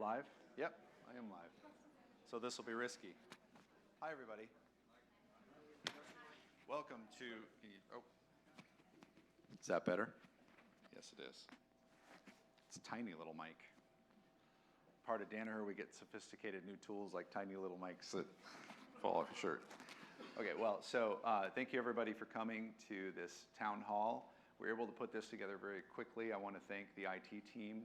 Live? Yep, I am live. So this will be risky. Hi, everybody. Welcome to, is that better? Yes, it is. It's a tiny little mic. Part of Danaher, we get sophisticated new tools like tiny little mics that fall off your shirt. Okay, well, so thank you everybody for coming to this town hall. We were able to put this together very quickly. I want to thank the IT team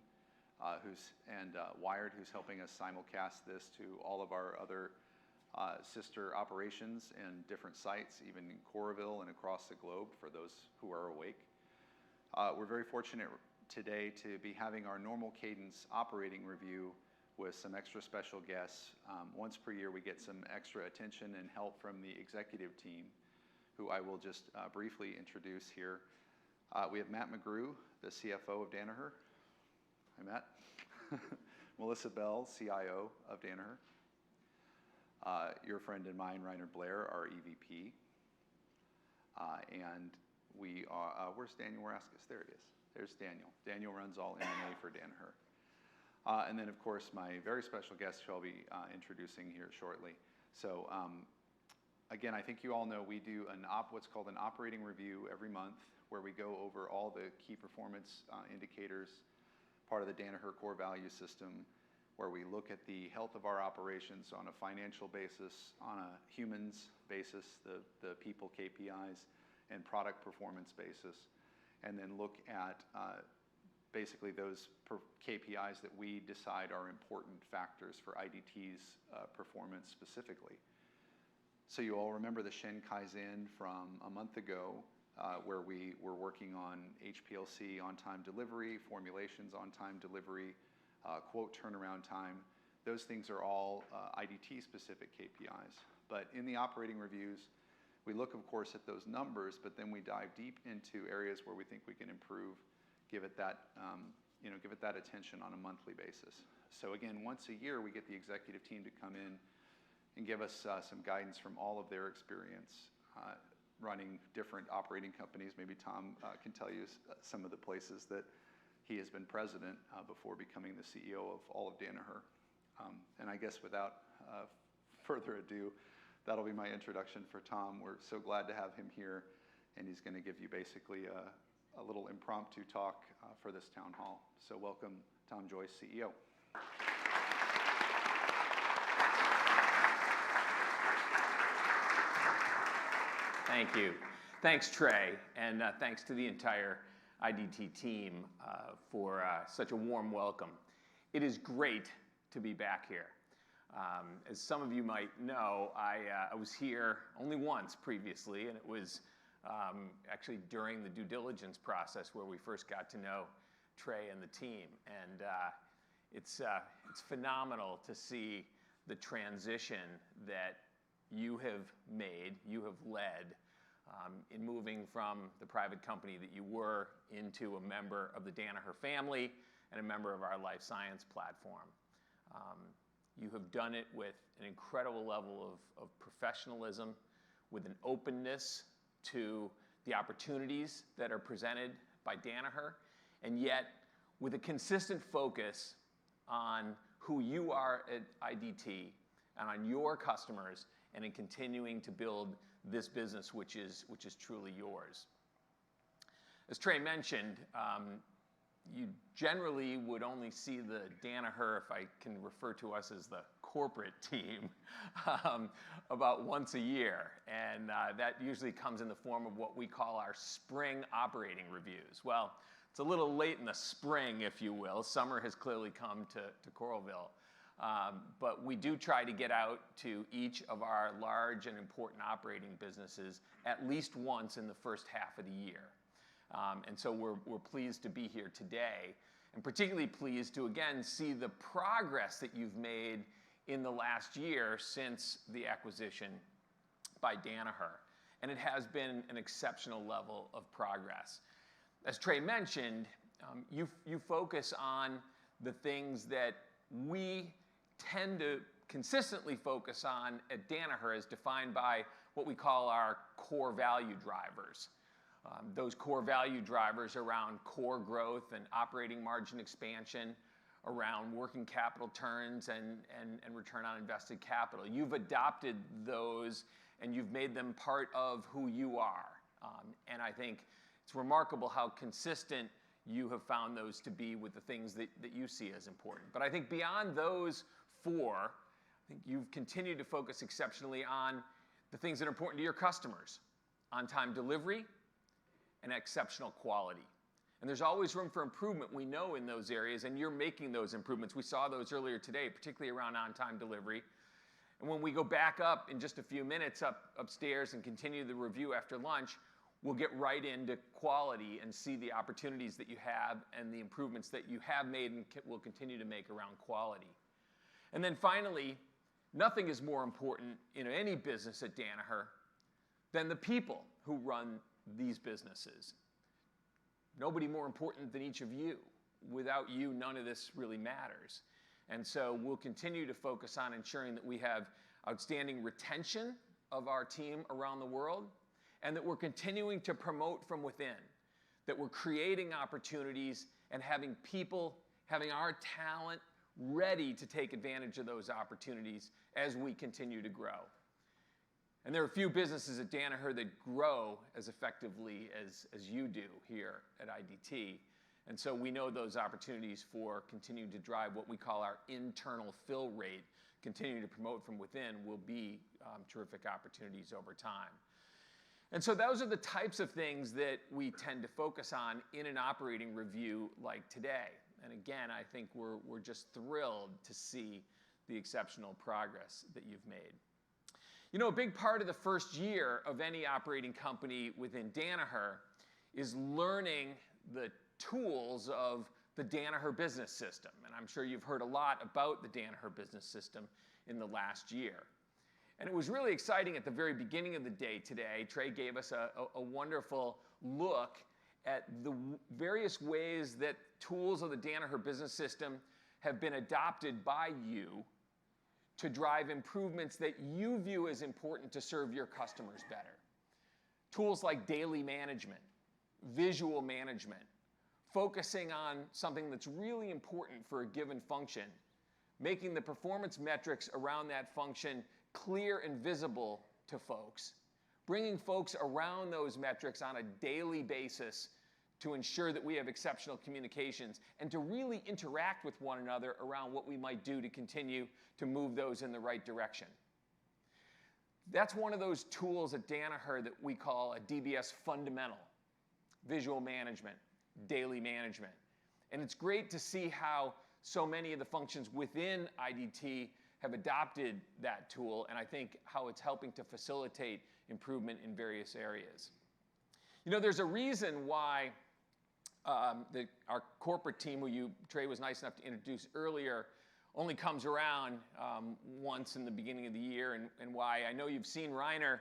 Wired, who's helping us simulcast this to all of our other sister operations and different sites, even in Coralville and across the globe for those who are awake. We're very fortunate today to be having our normal cadence operating review with some extra special guests. Once per year, we get some extra attention and help from the executive team, who I will just briefly introduce here. We have Matt McGrew, the CFO of Danaher. Hi, Matt. Melissa Bell, CIO of Danaher. Your friend and mine, Blair, our EVP. And we are, where's Daniel Raskus? There it is. There's Daniel. Daniel runs all M&A for Danaher. And then, of course, my very special guest, who I'll be introducing here shortly. So, again, I think you all know we do what's called an operating review every month, where we go over all the key performance indicators, part of the Danaher core value system, where we look at the health of our operations on a financial basis, on a humans basis, the people KPIs, and product performance basis, and then look at basically those KPIs that we decide are important factors for IDT's performance specifically. So you all remember the Shen Kaizen from a month ago, where we were working on HPLC on-time delivery, formulations on-time delivery, quote turnaround time. Those things are all IDT-specific KPIs. But in the operating reviews, we look, of course, at those numbers, but then we dive deep into areas where we think we can improve, give it that attention on a monthly basis. So again, once a year, we get the executive team to come in and give us some guidance from all of their experience running different operating companies. Maybe Tom can tell you some of the places that he has been president before becoming the CEO of all of Danaher. And I guess without further ado, that'll be my introduction for Tom. We're so glad to have him here, and he's going to give you basically a little impromptu talk for this town hall. So welcome, Tom Joyce, CEO. Thank you. Thanks, Trey, and thanks to the entire IDT team for such a warm welcome. It is great to be back here. As some of you might know, I was here only once previously, and it was actually during the due diligence process where we first got to know Trey and the team. And it's phenomenal to see the transition that you have made, you have led in moving from the private company that you were into a member of the Danaher family and a member of our life science platform. You have done it with an incredible level of professionalism, with an openness to the opportunities that are presented by Danaher, and yet with a consistent focus on who you are at IDT and on your customers, and in continuing to build this business, which is truly yours. As Trey mentioned, you generally would only see the Danaher, if I can refer to us as the corporate team, about once a year. And that usually comes in the form of what we call our spring operating reviews. Well, it's a little late in the spring, if you will. Summer has clearly come to Coralville. But we do try to get out to each of our large and important operating businesses at least once in the first half of the year. And so we're pleased to be here today, and particularly pleased to again see the progress that you've made in the last year since the acquisition by Danaher. And it has been an exceptional level of progress. As Trey mentioned, you focus on the things that we tend to consistently focus on at Danaher, as defined by what we call our core value drivers. Those core value drivers around core growth and operating margin expansion, around working capital turns and return on invested capital. You've adopted those and you've made them part of who you are. And I think it's remarkable how consistent you have found those to be with the things that you see as important. But I think beyond those four, I think you've continued to focus exceptionally on the things that are important to your customers: on-time delivery and exceptional quality. And there's always room for improvement, we know, in those areas, and you're making those improvements. We saw those earlier today, particularly around on-time delivery. And when we go back up in just a few minutes upstairs and continue the review after lunch, we'll get right into quality and see the opportunities that you have and the improvements that you have made and will continue to make around quality. And then finally, nothing is more important in any business at Danaher than the people who run these businesses. Nobody more important than each of you. Without you, none of this really matters. And so we'll continue to focus on ensuring that we have outstanding retention of our team around the world, and that we're continuing to promote from within, that we're creating opportunities and having people, having our talent ready to take advantage of those opportunities as we continue to grow. And there are a few businesses at Danaher that grow as effectively as you do here at IDT. And so we know those opportunities for continuing to drive what we call our internal fill rate, continuing to promote from within, will be terrific opportunities over time. And so those are the types of things that we tend to focus on in an operating review like today. And again, I think we're just thrilled to see the exceptional progress that you've made. You know, a big part of the first year of any operating company within Danaher is learning the tools of the Danaher Business System. And I'm sure you've heard a lot about the Danaher Business System in the last year. And it was really exciting at the very beginning of the day today. Trey gave us a wonderful look at the various ways that tools of the Danaher Business System have been adopted by you to drive improvements that you view as important to serve your customers better. Tools like daily management, visual management, focusing on something that's really important for a given function, making the performance metrics around that function clear and visible to folks, bringing folks around those metrics on a daily basis to ensure that we have exceptional communications and to really interact with one another around what we might do to continue to move those in the right direction. That's one of those tools at Danaher that we call a DBS fundamental: visual management, daily management. And it's great to see how so many of the functions within IDT have adopted that tool, and I think how it's helping to facilitate improvement in various areas. You know, there's a reason why our corporate team, who Trey was nice enough to introduce earlier, only comes around once in the beginning of the year, and why I know you've seen Reiner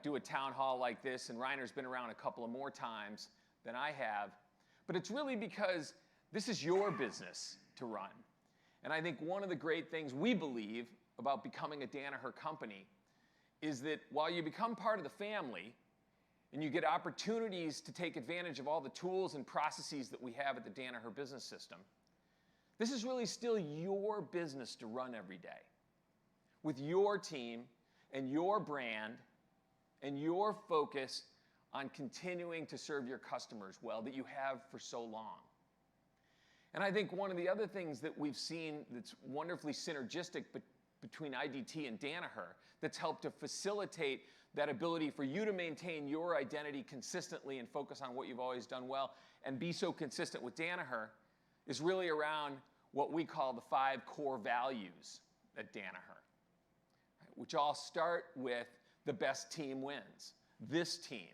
do a town hall like this, and Reiner's been around a couple of more times than I have. But it's really because this is your business to run. And I think one of the great things we believe about becoming a Danaher company is that while you become part of the family and you get opportunities to take advantage of all the tools and processes that we have at the Danaher Business System, this is really still your business to run every day with your team and your brand and your focus on continuing to serve your customers well that you have for so long. And I think one of the other things that we've seen that's wonderfully synergistic between IDT and Danaher that's helped to facilitate that ability for you to maintain your identity consistently and focus on what you've always done well and be so consistent with Danaher is really around what we call the 5 core values at Danaher, which all start with the best team wins, this team,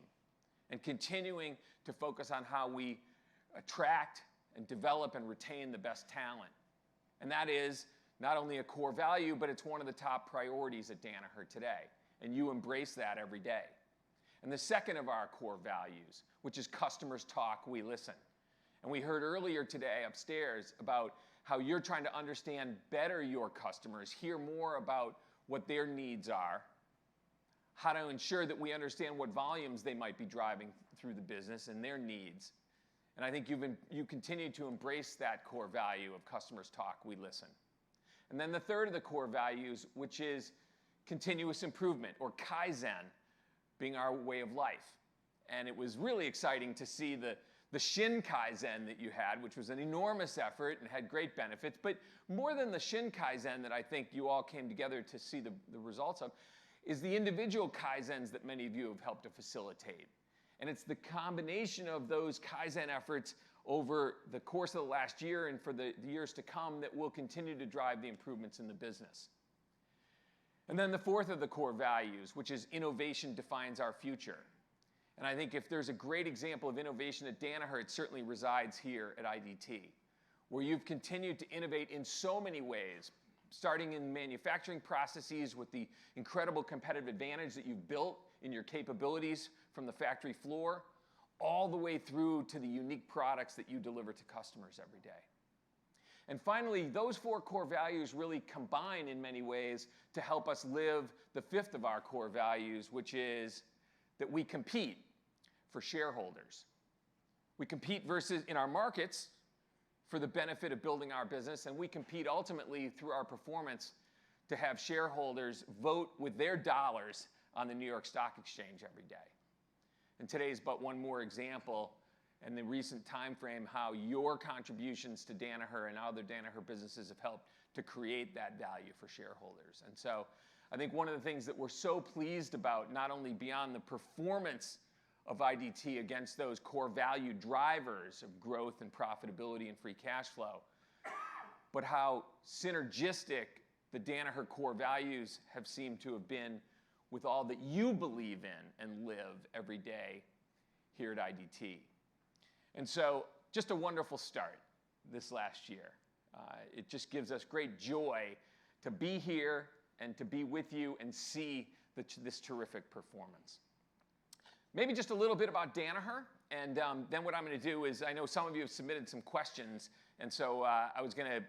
and continuing to focus on how we attract and develop and retain the best talent. And that is not only a core value, but it's one of the top priorities at Danaher today. And you embrace that every day. And the second of our core values, which is customers talk, we listen. And we heard earlier today upstairs about how you're trying to understand better your customers, hear more about what their needs are, how to ensure that we understand what volumes they might be driving through the business and their needs, And I think you continue to embrace that core value of customers talk, we listen. And then the third of the core values, which is continuous improvement, or Kaizen, being our way of life. And it was really exciting to see the Shin Kaizen that you had, which was an enormous effort and had great benefits. But more than the Shin Kaizen that I think you all came together to see the results of, is the individual Kaizens that many of you have helped to facilitate. And it's the combination of those Kaizen efforts over the course of the last year and for the years to come that will continue to drive the improvements in the business. And then the fourth of the core values, which is innovation defines our future. And I think if there's a great example of innovation at Danaher, it certainly resides here at IDT, where you've continued to innovate in so many ways, starting in manufacturing processes with the incredible competitive advantage that you've built in your capabilities from the factory floor, all the way through to the unique products that you deliver to customers every day. And finally, those four core values really combine in many ways to help us live the fifth of our core values, which is that we compete for shareholders. We compete in our markets for the benefit of building our business, and we compete ultimately through our performance to have shareholders vote with their dollars on the New York Stock Exchange every day. And today is but one more example in the recent time frame how your contributions to Danaher and other Danaher businesses have helped to create that value for shareholders. And so I think one of the things that we're so pleased about, not only beyond the performance of IDT against those core value drivers of growth and profitability and free cash flow, but how synergistic the Danaher core values have seemed to have been with all that you believe in and live every day here at IDT. And so just a wonderful start this last year. It just gives us great joy to be here and to be with you and see this terrific performance. Maybe just a little bit about Danaher, and then what I'm going to do is, I know some of you have submitted some questions, and so I was going to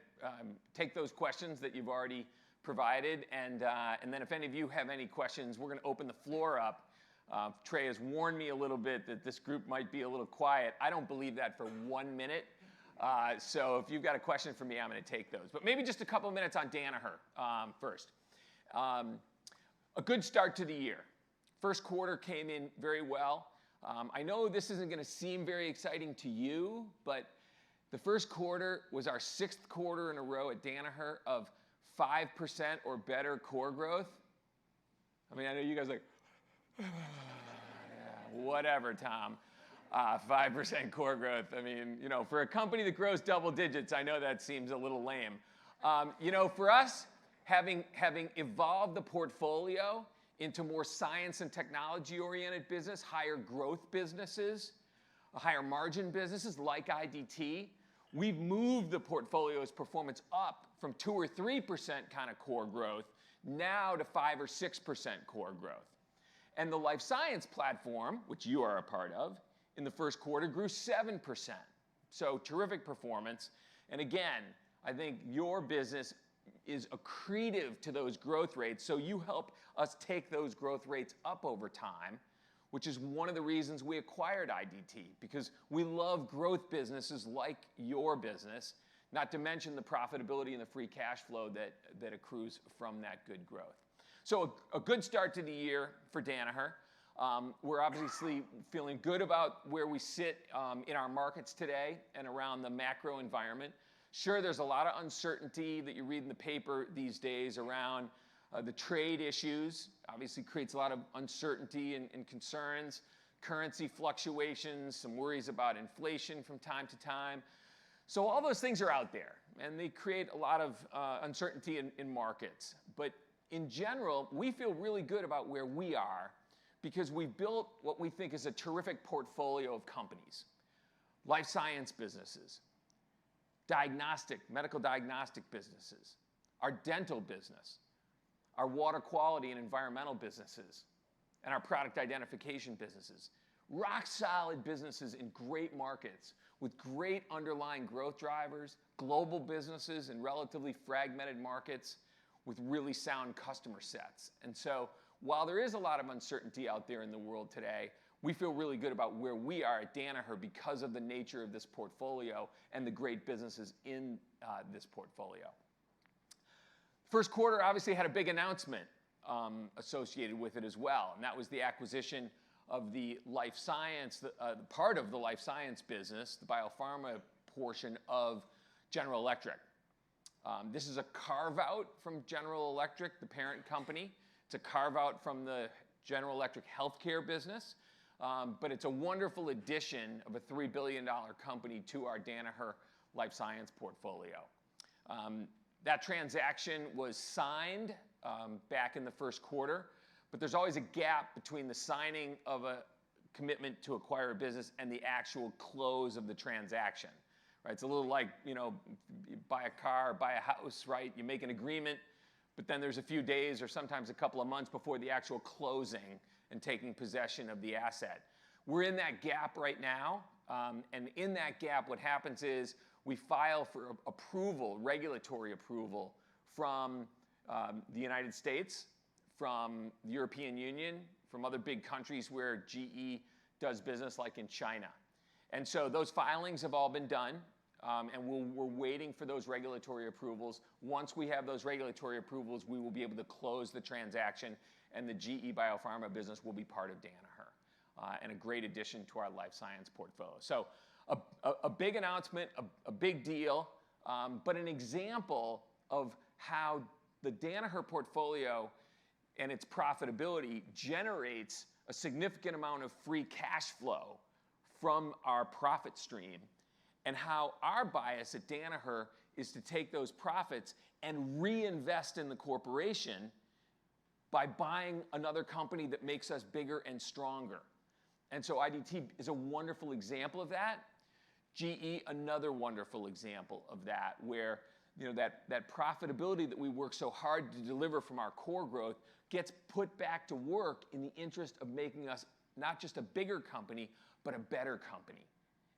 take those questions that you've already provided, and then if any of you have any questions, we're going to open the floor up. Trey has warned me a little bit that this group might be a little quiet. I don't believe that for 1 minute. So if you've got a question for me, I'm going to take those. But maybe just a couple of minutes on Danaher first. A good start to the year. First quarter came in very well. I know this isn't going to seem very exciting to you, but the first quarter was our 6th quarter in a row at Danaher of 5% or better core growth. I mean, I know you guys are like, yeah, whatever, Tom. 5% core growth. I mean, you know, for a company that grows double digits, I know that seems a little lame. You know, for us, having evolved the portfolio into more science and technology-oriented business, higher growth businesses, higher margin businesses like IDT, we've moved the portfolio's performance up from 2 or 3% kind of core growth now to 5 or 6% core growth. And the life science platform, which you are a part of, in the first quarter grew 7%. So terrific performance. And again, I think your business is accretive to those growth rates, so you help us take those growth rates up over time, which is one of the reasons we acquired IDT, because we love growth businesses like your business, not to mention the profitability and the free cash flow that accrues from that good growth. So a good start to the year for Danaher. We're obviously feeling good about where we sit in our markets today and around the macro environment. Sure, there's a lot of uncertainty that you read in the paper these days around the trade issues. Obviously creates a lot of uncertainty and concerns, currency fluctuations, some worries about inflation from time to time. So all those things are out there, and they create a lot of uncertainty in markets. But in general, we feel really good about where we are because we've built what we think is a terrific portfolio of companies. Life science businesses, medical diagnostic businesses, our dental business, our water quality and environmental businesses, and our product identification businesses. Rock solid businesses in great markets with great underlying growth drivers, global businesses in relatively fragmented markets with really sound customer sets. And so while there is a lot of uncertainty out there in the world today, We feel really good about where we are at Danaher because of the nature of this portfolio and the great businesses in this portfolio. First quarter obviously had a big announcement associated with it as well, and that was the acquisition of the life science, part of the life science business, the biopharma portion of General Electric. This is a carve-out from General Electric, the parent company. It's a carve-out from the General Electric healthcare business, but it's a wonderful addition of a $3 billion company to our Danaher life science portfolio. That transaction was signed back in the first quarter, but there's always a gap between the signing of a commitment to acquire a business and the actual close of the transaction. Right? It's a little like, you buy a car, buy a house, right? You make an agreement, but then there's a few days or sometimes a couple of months before the actual closing and taking possession of the asset. We're in that gap right now, and in that gap, what happens is we file for approval, regulatory approval, from the United States, from the European Union, from other big countries where GE does business, like in China. And so those filings have all been done, and we're waiting for those regulatory approvals. Once we have those regulatory approvals, we will be able to close the transaction, and the GE Biopharma business will be part of Danaher, and a great addition to our life science portfolio. So a big announcement, a big deal, but an example of how the Danaher portfolio and its profitability generates a significant amount of free cash flow from our profit stream, and how our bias at Danaher is to take those profits and reinvest in the corporation by buying another company that makes us bigger and stronger. And so IDT is a wonderful example of that. GE, another wonderful example of that, where that profitability that we work so hard to deliver from our core growth gets put back to work in the interest of making us not just a bigger company, but a better company,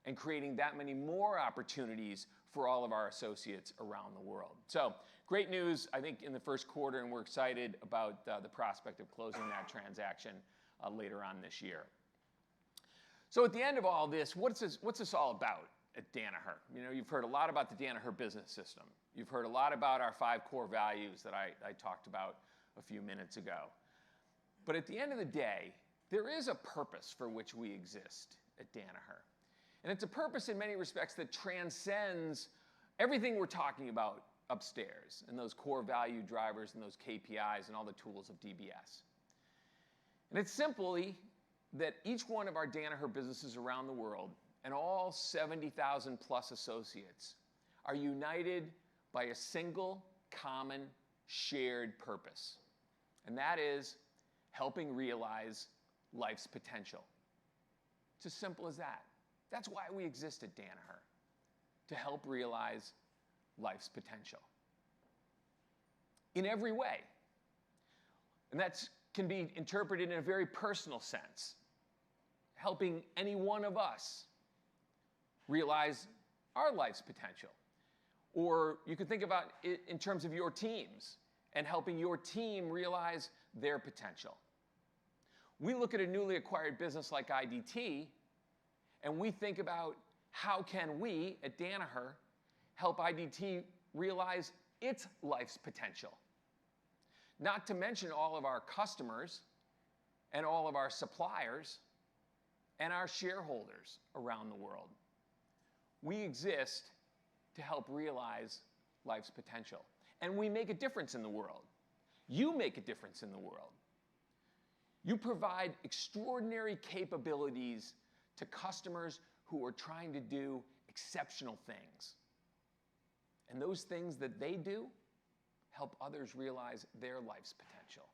and creating that many more opportunities for all of our associates around the world. So great news, I think, in the first quarter, and we're excited about the prospect of closing that transaction later on this year. So at the end of all this, what's this all about at Danaher? You've heard a lot about the Danaher Business System. You've heard a lot about our 5 core values that I talked about a few minutes ago. But at the end of the day, there is a purpose for which we exist at Danaher. And it's a purpose in many respects that transcends everything we're talking about upstairs, and those core value drivers and those KPIs and all the tools of DBS. And it's simply that each one of our Danaher businesses around the world, and all 70,000 plus associates, are united by a single, common, shared purpose. And that is helping realize life's potential. It's as simple as that. That's why we exist at Danaher, to help realize life's potential. In every way. And that can be interpreted in a very personal sense, helping any one of us realize our life's potential. Or you could think about it in terms of your teams and helping your team realize their potential. We look at a newly acquired business like IDT, and we think about how can we at Danaher help IDT realize its life's potential. Not to mention all of our customers and all of our suppliers and our shareholders around the world. We exist to help realize life's potential. And we make a difference in the world. You make a difference in the world. You provide extraordinary capabilities to customers who are trying to do exceptional things. And those things that they do help others realize their life's potential.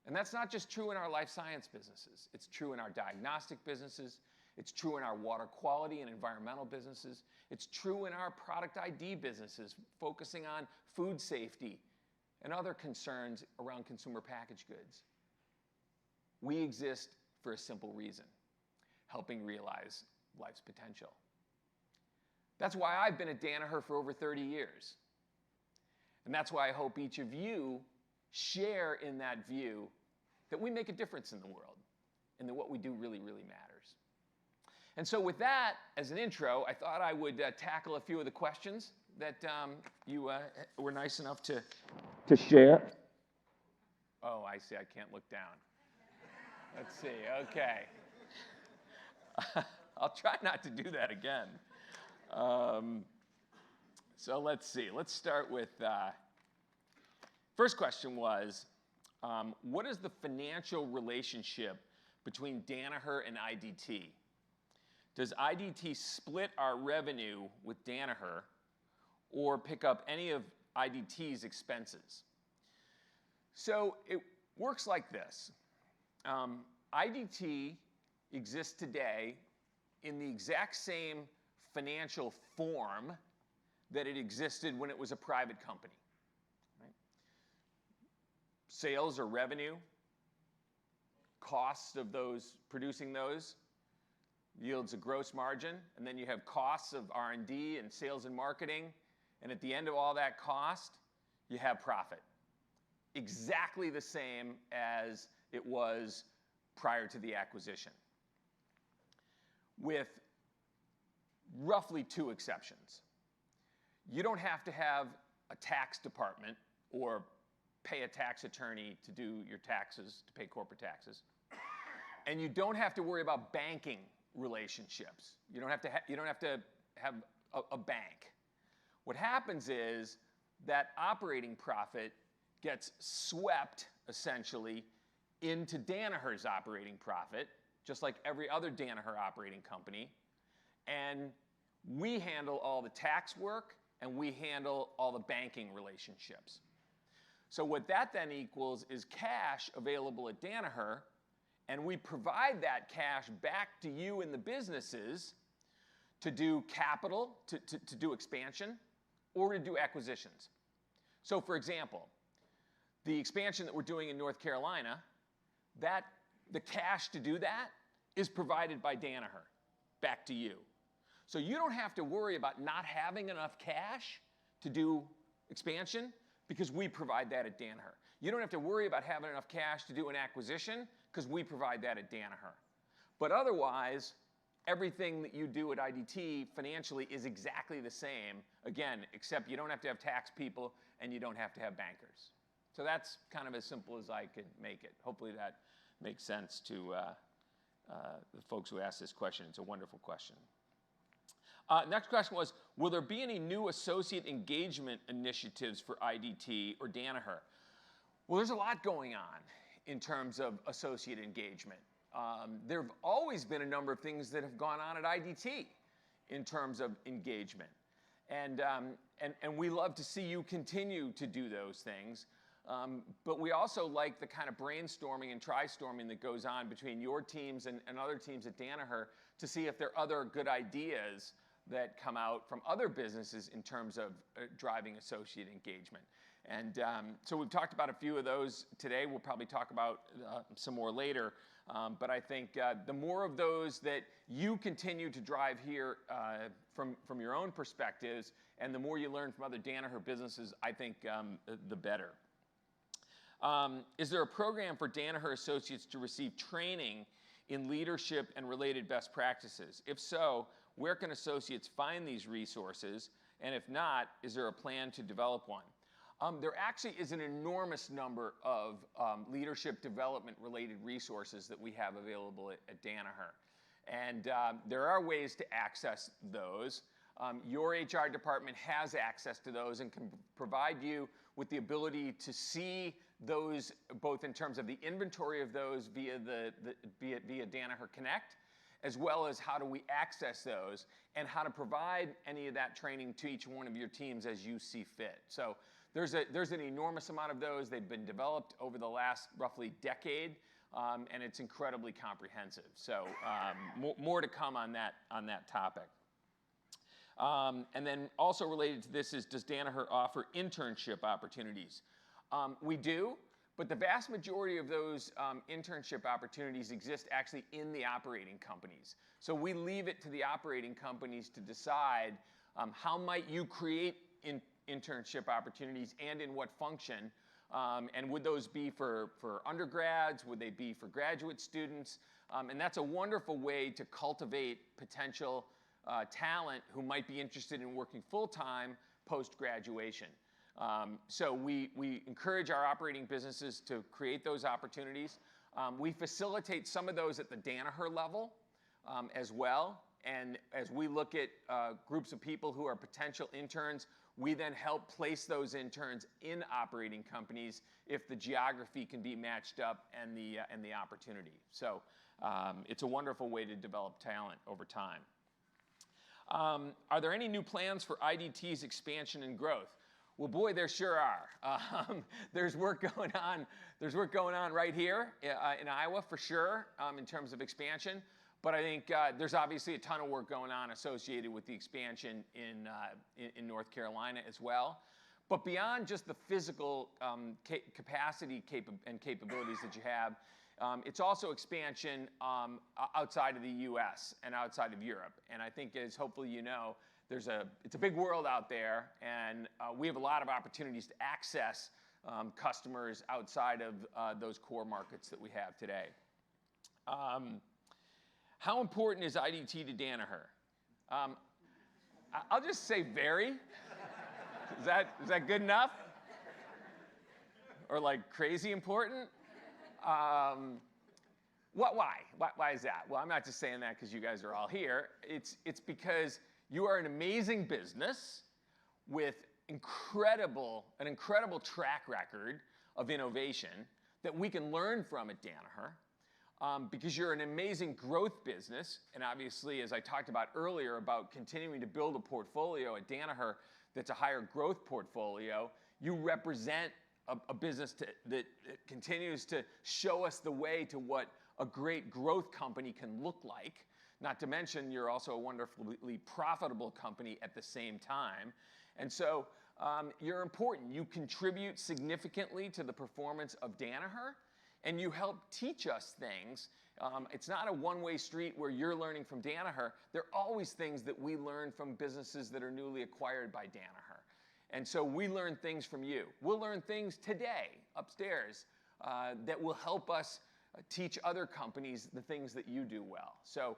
And that's not just true in our life science businesses. It's true in our diagnostic businesses. It's true in our water quality and environmental businesses. It's true in our product ID businesses, focusing on food safety and other concerns around consumer packaged goods. We exist for a simple reason: helping realize life's potential. That's why I've been at Danaher for over 30 years. And that's why I hope each of you share in that view that we make a difference in the world. and that what we do really, really matters. And so with that as an intro, I thought I would tackle a few of the questions that you were nice enough to share. Oh, I see. I can't look down. Let's see. Okay. I'll try not to do that again. So let's see. Let's start with, first question was, what is the financial relationship between Danaher and IDT? Does IDT split our revenue with Danaher or pick up any of IDT's expenses? So it works like this. IDT exists today in the exact same financial form that it existed when it was a private company. Right? Sales or revenue, costs of those, producing those, yields a gross margin, and then you have costs of R&D and sales and marketing, and at the end of all that cost, you have profit. Exactly the same as it was prior to the acquisition, with roughly 2 exceptions. You don't have to have a tax department or pay a tax attorney to do your taxes, to pay corporate taxes. And you don't have to worry about banking relationships. You don't have to have a bank. What happens is that operating profit gets swept, essentially, into Danaher's operating profit, just like every other Danaher operating company. And we handle all the tax work, and we handle all the banking relationships. So what that then equals is cash available at Danaher, and we provide that cash back to you in the businesses to do capital, to do expansion, or to do acquisitions. So for example, the expansion that we're doing in North Carolina, the cash to do that is provided by Danaher back to you. So you don't have to worry about not having enough cash to do expansion because we provide that at Danaher. You don't have to worry about having enough cash to do an acquisition because we provide that at Danaher. But otherwise, everything that you do at IDT financially is exactly the same, again, except you don't have to have tax people and you don't have to have bankers. So that's kind of as simple as I could make it. Hopefully that makes sense to the folks who asked this question. It's a wonderful question. Next question was, will there be any new associate engagement initiatives for IDT or Danaher? Well, there's a lot going on in terms of associate engagement. There have always been a number of things that have gone on at IDT in terms of engagement. And we love to see you continue to do those things. But we also like the kind of brainstorming and tri-storming that goes on between your teams and other teams at Danaher to see if there are other good ideas that come out from other businesses in terms of driving associate engagement. And so we've talked about a few of those today. We'll probably talk about some more later. But I think the more of those that you continue to drive here from your own perspectives, and the more you learn from other Danaher businesses, I think the better. Is there a program for Danaher associates to receive training in leadership and related best practices? If so, where can associates find these resources? And if not, is there a plan to develop one? There actually is an enormous number of leadership development related resources that we have available at Danaher. And there are ways to access those. Your HR department has access to those and can provide you with the ability to see those, both in terms of the inventory of those via Danaher Connect, as well as how do we access those and how to provide any of that training to each one of your teams as you see fit. So there's an enormous amount of those. They've been developed over the last roughly decade, and it's incredibly comprehensive. So more to come on that topic. And then also related to this is, does Danaher offer internship opportunities? We do, but the vast majority of those internship opportunities exist actually in the operating companies. So we leave it to the operating companies to decide how might you create internship opportunities and in what function. And would those be for undergrads? Would they be for graduate students? And that's a wonderful way to cultivate potential talent who might be interested in working full-time post-graduation. So we encourage our operating businesses to create those opportunities. We facilitate some of those at the Danaher level as well. And as we look at groups of people who are potential interns, we then help place those interns in operating companies if the geography can be matched up and the opportunity. So it's a wonderful way to develop talent over time. Are there any new plans for IDT's expansion and growth? Well, boy, there sure are. There's work going on. There's work going on right here in Iowa for sure in terms of expansion. But I think there's obviously a ton of work going on associated with the expansion in North Carolina as well. But beyond just the physical capacity and capabilities that you have, it's also expansion outside of the U.S. and outside of Europe. And I think, as hopefully you know, it's a big world out there, and we have a lot of opportunities to access customers outside of those core markets that we have today. How important is IDT to Danaher? I'll just say very. Is that good enough? Or like crazy important? Why is that? Well, I'm not just saying that because you guys are all here. It's because you are an amazing business with an incredible track record of innovation that we can learn from at Danaher. Because you're an amazing growth business, and obviously, as I talked about earlier, about continuing to build a portfolio at Danaher that's a higher growth portfolio, you represent a business that continues to show us the way to what a great growth company can look like. Not to mention, you're also a wonderfully profitable company at the same time. And so you're important. You contribute significantly to the performance of Danaher, and you help teach us things. It's not a one-way street where you're learning from Danaher. There are always things that we learn from businesses that are newly acquired by Danaher. And so we learn things from you. We'll learn things today upstairs that will help us teach other companies the things that you do well. So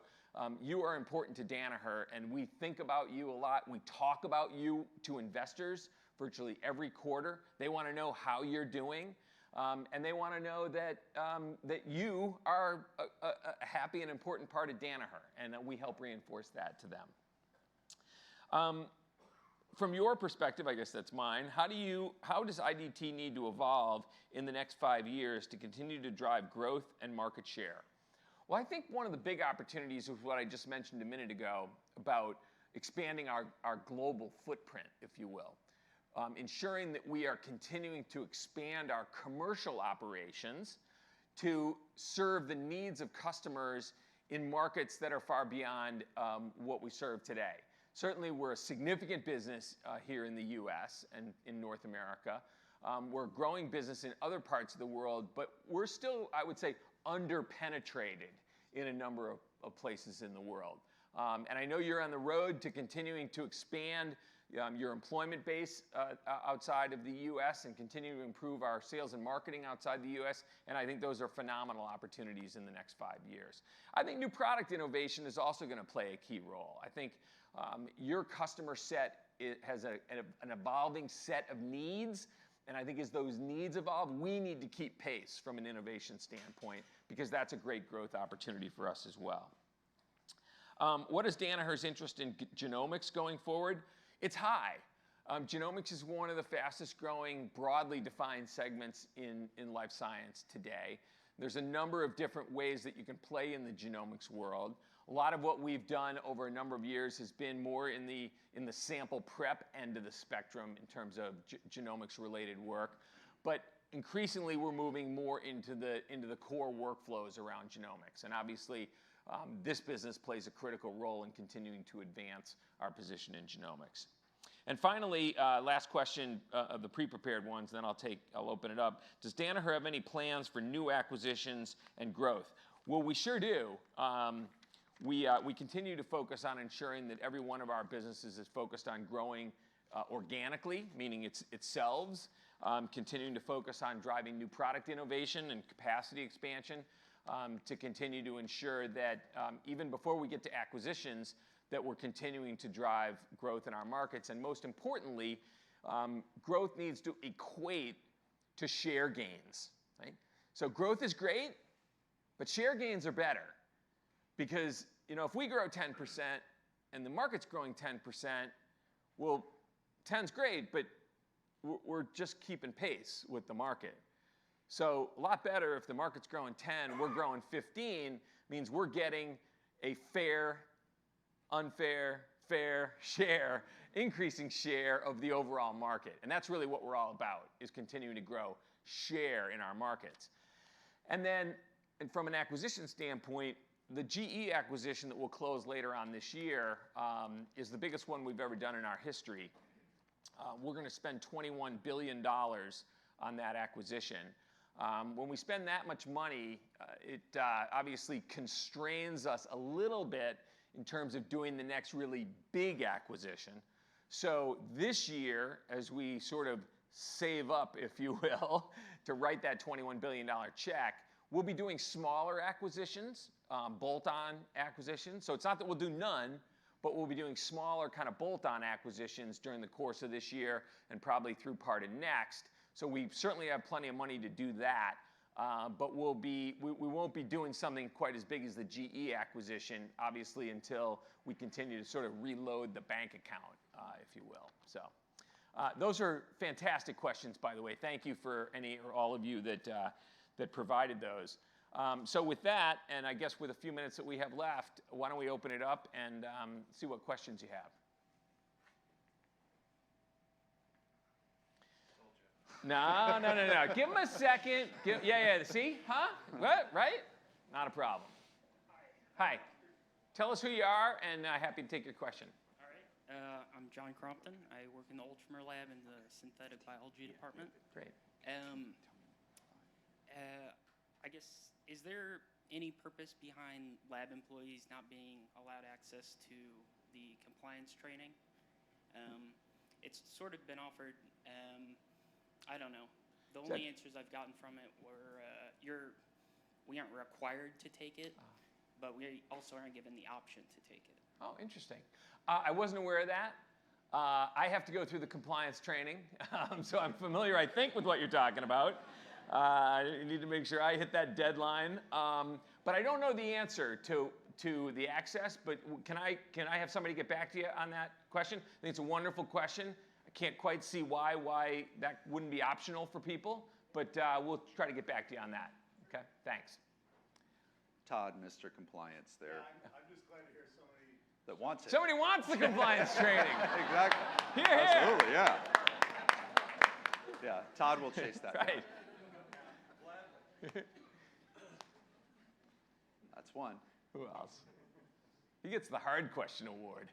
you are important to Danaher, and we think about you a lot. We talk about you to investors virtually every quarter. They want to know how you're doing. And they want to know that you are a happy and important part of Danaher, and that we help reinforce that to them. From your perspective, I guess that's mine, how does IDT need to evolve in the next 5 years to continue to drive growth and market share? Well, I think one of the big opportunities is what I just mentioned a minute ago about expanding our global footprint, if you will. Ensuring that we are continuing to expand our commercial operations to serve the needs of customers in markets that are far beyond what we serve today. Certainly, we're a significant business here in the U.S. and in North America. We're a growing business in other parts of the world, but we're still, I would say, under-penetrated in a number of places in the world. And I know you're on the road to continuing to expand your employment base outside of the U.S. and continue to improve our sales and marketing outside the U.S. And I think those are phenomenal opportunities in the next 5 years. I think new product innovation is also going to play a key role. I think your customer set has an evolving set of needs. And I think as those needs evolve, we need to keep pace from an innovation standpoint, because that's a great growth opportunity for us as well. What is Danaher's interest in genomics going forward? It's high. Genomics is one of the fastest growing, broadly defined segments in life science today. There's a number of different ways that you can play in the genomics world. A lot of what we've done over a number of years has been more in the sample prep end of the spectrum in terms of genomics related work. But increasingly, we're moving more into the core workflows around genomics. And obviously, this business plays a critical role in continuing to advance our position in genomics. And finally, last question of the pre-prepared ones, then I'll open it up. Does Danaher have any plans for new acquisitions and growth? Well, we sure do. We continue to focus on ensuring that every one of our businesses is focused on growing organically, meaning it's itself, continuing to focus on driving new product innovation and capacity expansion to continue to ensure that even before we get to acquisitions, that we're continuing to drive growth in our markets. And most importantly, growth needs to equate to share gains, right? So growth is great, but share gains are better. Because, if we grow 10% and the market's growing 10%, well, 10's great, but we're just keeping pace with the market. So a lot better if the market's growing 10, we're growing 15, means we're getting a fair, unfair, fair share, increasing share of the overall market. And that's really what we're all about, is continuing to grow share in our markets. And then, from an acquisition standpoint, the GE acquisition that will close later on this year is the biggest one we've ever done in our history. We're going to spend $21 billion on that acquisition. When we spend that much money, it obviously constrains us a little bit in terms of doing the next really big acquisition. So this year, as we sort of save up, if you will, to write that $21 billion check, we'll be doing smaller acquisitions, bolt-on acquisitions. So it's not that we'll do none, but we'll be doing smaller kind of bolt-on acquisitions during the course of this year and probably through part of next. So we certainly have plenty of money to do that, but we won't be doing something quite as big as the GE acquisition, obviously, until we continue to sort of reload the bank account, if you will. So those are fantastic questions, by the way. Thank you for any or all of you that provided those. So with that, and I guess with a few minutes that we have left, why don't we open it up and see what questions you have. No. Give them a second. Yeah. See? Huh? What? Right? Not a problem. Hi. Tell us who you are, and happy to take your question. All right. I'm John Crompton. I work in the Ultramer lab in the synthetic biology department. Great. I guess, is there any purpose behind lab employees not being allowed access to the compliance training? It's sort of been offered. I don't know. The only answers I've gotten from it were we aren't required to take it, but we also aren't given the option to take it. Oh, interesting. I wasn't aware of that. I have to go through the compliance training, so I'm familiar, I think, with what you're talking about. I need to make sure I hit that deadline. But I don't know the answer to the access, but can I have somebody get back to you on that question? I think it's a wonderful question. I can't quite see why that wouldn't be optional for people, but we'll try to get back to you on that. Okay, thanks. Todd, Mr. Compliance there. Yeah, I'm just glad to hear somebody that wants it. Somebody wants the compliance training. Exactly. Here. Absolutely, yeah. Yeah, Todd will chase that. Right. That's one. Who else? He gets the hard question award.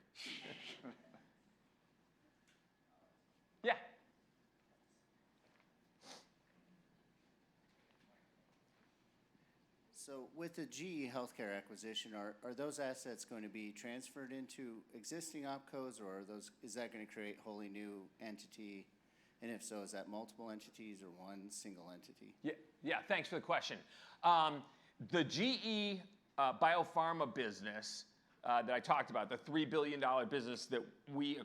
Yeah. So with the GE Healthcare acquisition, are those assets going to be transferred into existing opcos, or is that going to create a wholly new entity? And if so, is that multiple entities or one single entity? Yeah. Thanks for the question. The GE biopharma business that I talked about, the $3 billion business that we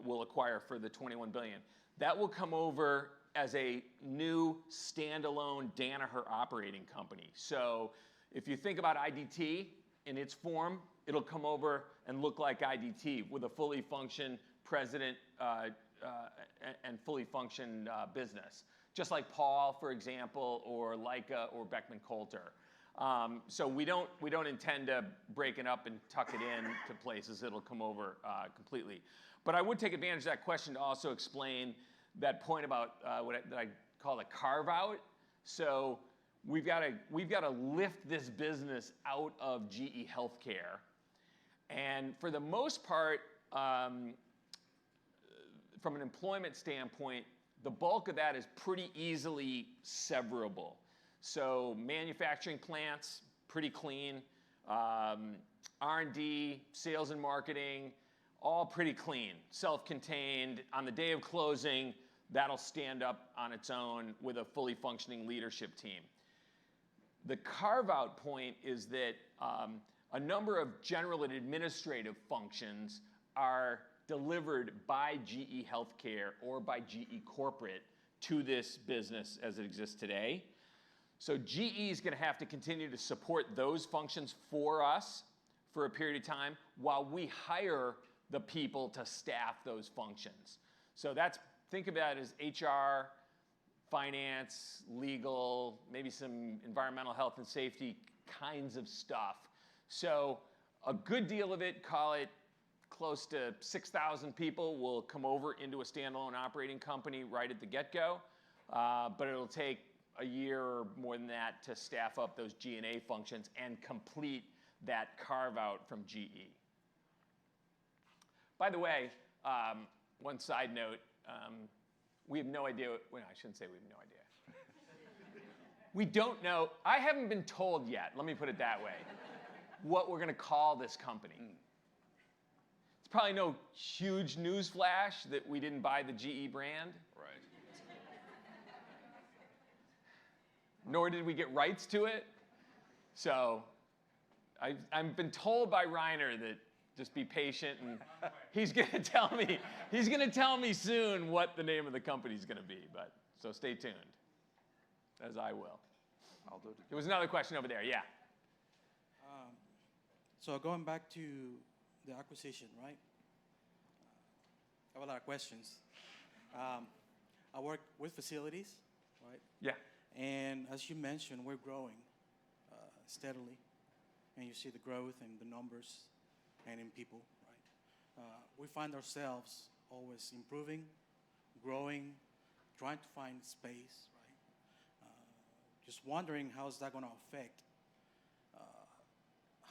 will acquire for the $21 billion, that will come over as a new standalone Danaher operating company. So if you think about IDT in its form, it'll come over and look like IDT with a fully functioned president and fully functioned business, just like Paul, for example, or Leica or Beckman Coulter. So we don't intend to break it up and tuck it in to places. It'll come over completely. But I would take advantage of that question to also explain that point about what I call a carve out. So we've got to lift this business out of GE Healthcare, and for the most part, from an employment standpoint, the bulk of that is pretty easily severable. So manufacturing plants, pretty clean. R&D, sales and marketing, all pretty clean, self-contained. On the day of closing, That'll stand up on its own with a fully functioning leadership team. The carve-out point is that a number of general and administrative functions are delivered by GE Healthcare or by GE Corporate to this business as it exists today. So GE is going to have to continue to support those functions for us for a period of time while we hire the people to staff those functions. So think of that as HR, finance, legal, maybe some environmental health and safety kinds of stuff. So a good deal of it, call it close to 6,000 people, will come over into a standalone operating company right at the get-go, but it'll take a year or more than that to staff up those G&A functions and complete that carve-out from GE. By the way, one side note, we have no idea, well, I shouldn't say we have no idea. We don't know, I haven't been told yet, let me put it that way, what we're going to call this company. It's probably no huge news flash that we didn't buy the GE brand. Right. Nor did we get rights to it. So I've been told by Reiner that just be patient, and he's going to tell me soon what the name of the company is going to be. But so stay tuned, as I will. There was another question over there. Yeah. So going back to the acquisition, right? I have a lot of questions. I work with facilities, right? Yeah. And as you mentioned, we're growing steadily, and you see the growth in the numbers and in people, right? We find ourselves always improving, growing, trying to find space, right? Just wondering how is that going to affect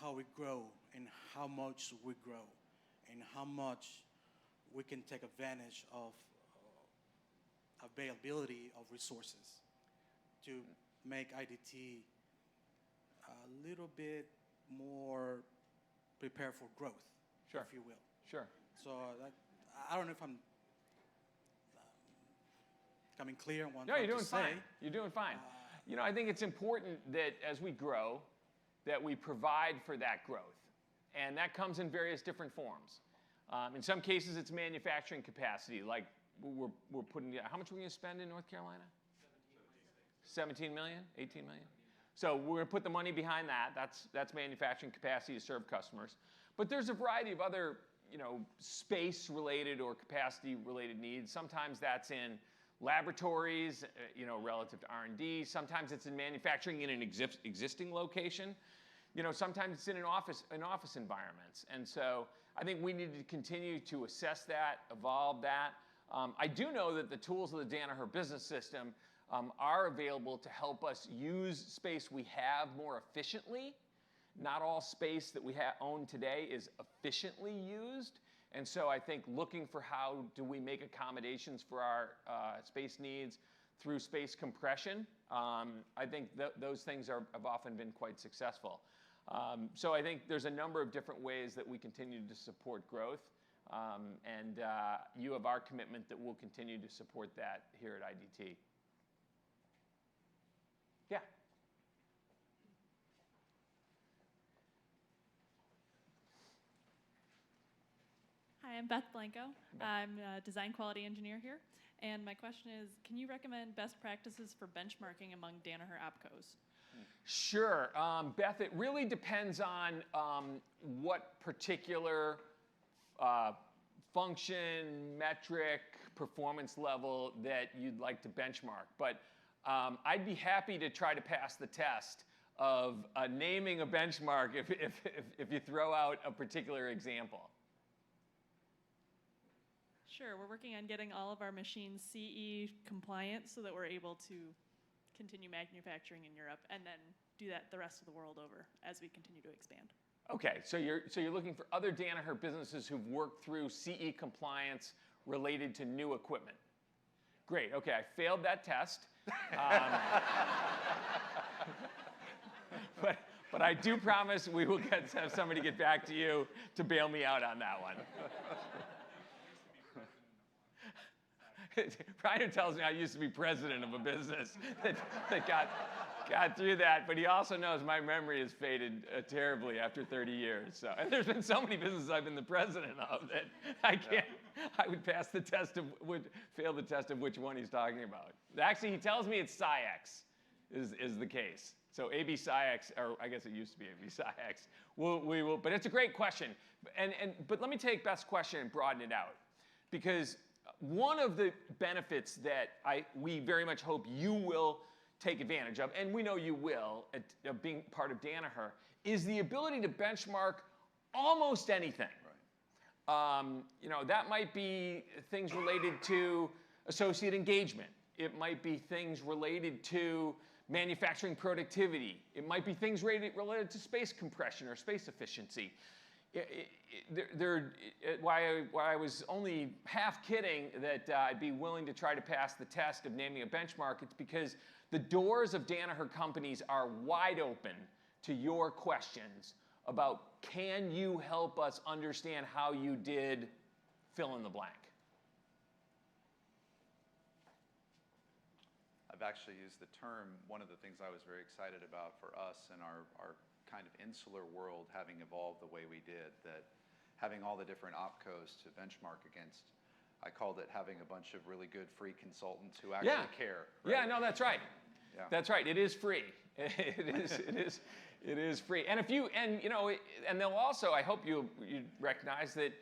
how we grow and how much we grow and how much we can take advantage of availability of resources to make IDT a little bit more prepared for growth, Sure. if you will. Sure. So I don't know if I'm coming clear on what I'm No, trying you're doing to say. fine. You're doing fine. I think it's important that as we grow, that we provide for that growth. And that comes in various different forms. In some cases, it's manufacturing capacity. Like we're putting, how much are we going to spend in North Carolina? 17 million, 18 million? So we're going to put the money behind that. That's manufacturing capacity to serve customers. But there's a variety of other, space-related or capacity-related needs. Sometimes that's in laboratories, relative to R&D. Sometimes it's in manufacturing in an existing location. Sometimes it's in an office environments. And so I think we need to continue to assess that, evolve that. I do know that the tools of the Danaher Business System are available to help us use space we have more efficiently. Not all space that we own today is efficiently used. And so I think looking for how do we make accommodations for our space needs through space compression, I think those things have often been quite successful. So I think there's a number of different ways that we continue to support growth. And you have our commitment that we'll continue to support that here at IDT. Yeah. Hi, I'm Beth Blanco. I'm a design quality engineer here. And my question is, can you recommend best practices for benchmarking among Danaher opcos? Sure. Beth, it really depends on what particular function, metric, performance level that you'd like to benchmark. But I'd be happy to try to pass the test of naming a benchmark if you throw out a particular example. Sure, we're working on getting all of our machines CE compliant so that we're able to continue manufacturing in Europe and then do that the rest of the world over as we continue to expand. Okay, so you're looking for other Danaher businesses who've worked through CE compliance related to new equipment. Great, okay, I failed that test. But I do promise we will have somebody get back to you to bail me out on that one. Reiner tells me I used to be president of a business that got through that, but he also knows my memory has faded terribly after 30 years. So, and there's been so many businesses I've been the president of that I would fail the test of which one he's talking about. Actually, he tells me it's SciX is the case. So AB SciX, or I guess it used to be AB SciX. We will, but it's a great question. But let me take Beth's question and broaden it out, because one of the benefits that we very much hope you will take advantage of, and we know you will, of being part of Danaher, is the ability to benchmark almost anything. Right. That might be things related to associate engagement. It might be things related to manufacturing productivity. It might be things related to space compression or space efficiency. Why I was only half kidding that I'd be willing to try to pass the test of naming a benchmark, it's because the doors of Danaher companies are wide open to your questions about, can you help us understand how you did fill in the blank? I've actually used the term, one of the things I was very excited about for us and our kind of insular world having evolved the way we did, that having all the different opcos to benchmark against, I called it having a bunch of really good free consultants who actually care. Right? Yeah, no, that's right. Yeah. That's right. It is free. It is free. And and they'll also, I hope you recognize that,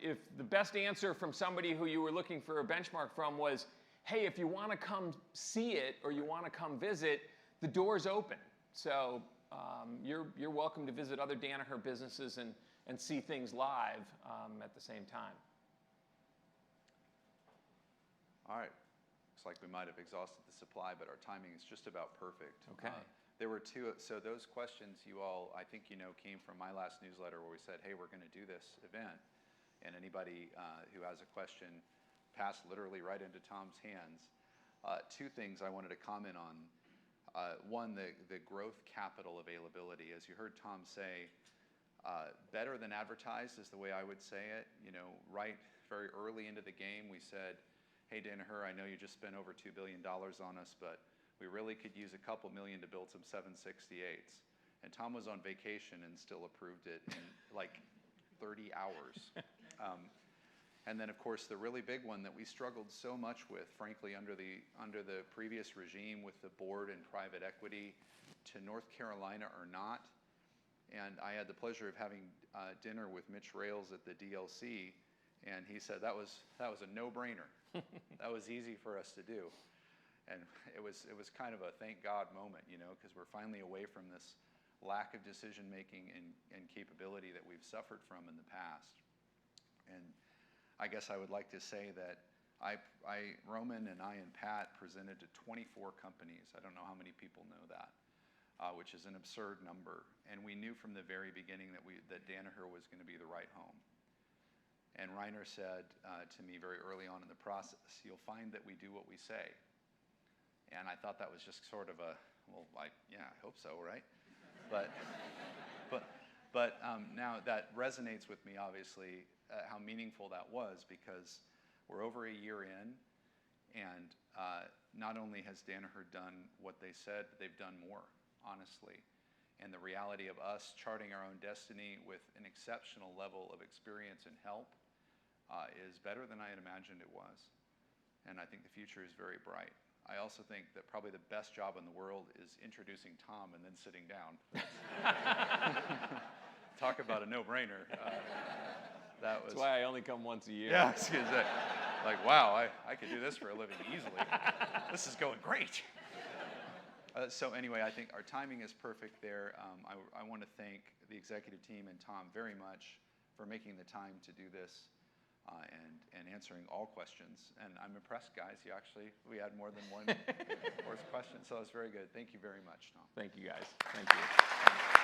if the best answer from somebody who you were looking for a benchmark from was, hey, if you want to come see it or you want to come visit, the door's open. So you're welcome to visit other Danaher businesses and see things live at the same time. All right. Looks like we might have exhausted the supply, but our timing is just about perfect. Okay. There were two, so those questions you all, I think came from my last newsletter where we said, hey, we're going to do this event. And anybody who has a question, pass literally right into Tom's hands. Two things I wanted to comment on. One, the growth capital availability. As you heard Tom say, better than advertised is the way I would say it. Right very early into the game, we said, hey, Danaher, I know you just spent over $2 billion on us, but we really could use a couple million to build some 768s. And Tom was on vacation and still approved it in like 30 hours. And then, of course, the really big one that we struggled so much with, frankly, under the previous regime with the board and private equity, to North Carolina or not. And I had the pleasure of having dinner with Mitch Rales at the DLC, and he said that was a no-brainer. That was easy for us to do. And it was kind of a thank God moment, because we're finally away from this lack of decision-making and capability that we've suffered from in the past. And I guess I would like to say that Roman and I and Pat presented to 24 companies. I don't know how many people know that, which is an absurd number. And we knew from the very beginning that Danaher was going to be the right home. And Reiner said to me very early on in the process, you'll find that we do what we say. And I thought that was just sort of I hope so, right? But now that resonates with me, obviously, how meaningful that was, because we're over a year in, and not only has Danaher done what they said, but they've done more, honestly. And the reality of us charting our own destiny with an exceptional level of experience and help is better than I had imagined it was. And I think the future is very bright. I also think that probably the best job in the world is introducing Tom and then sitting down. Talk about a no-brainer. That's why I only come once a year. Yeah, I was gonna say, like, wow, I could do this for a living easily. This is going great. So anyway, I think our timing is perfect there. I want to thank the executive team and Tom very much for making the time to do this and answering all questions. And I'm impressed, guys. We had more than one question, so it's very good. Thank you very much, Tom. Thank you, guys. Thank you.